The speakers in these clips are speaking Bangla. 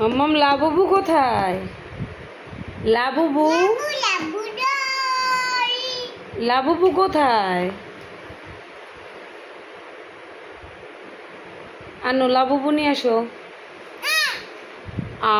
মাম্মাম লাবুবু কোথায়? লাবুবু লাবুবু কোথায়? আনো লাবুবু নিয়ে আসো। আ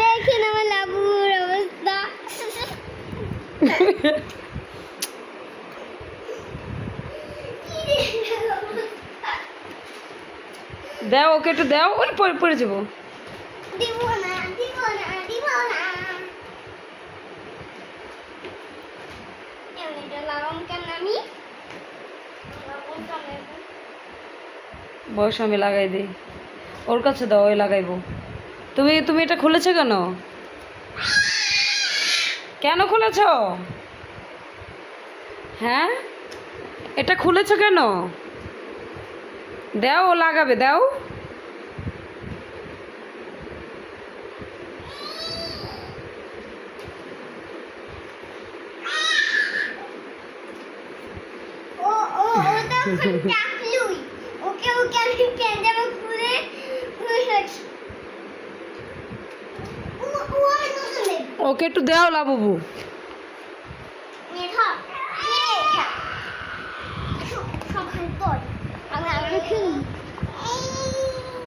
দেখেন আমার লাবুর অবস্থা। দাও ওকে একটু দাও, ওই পড়ে পড়ে যাবো। দিব না দিব না দিব না। এটা লাগাম কেন আমি? বয়স আমি লাগাই দিই, ওর কাছে দাও, ওই লাগাইবো। তুমি তুমি এটা খুলেছো কেন? কেন খুলেছ? হ্যাঁ, এটা খুলেছো কেন? দাও, ও লাগাবে, দাও। ও ও ও তো টাকলুই। ওকে ওকে আমি প্যান্টামা খুলে খুলেছি। ও ও আর নতুন ওকে একটু দাও লাবুবু। মেধা মেধা সব সব তোর আমি আমি খুলি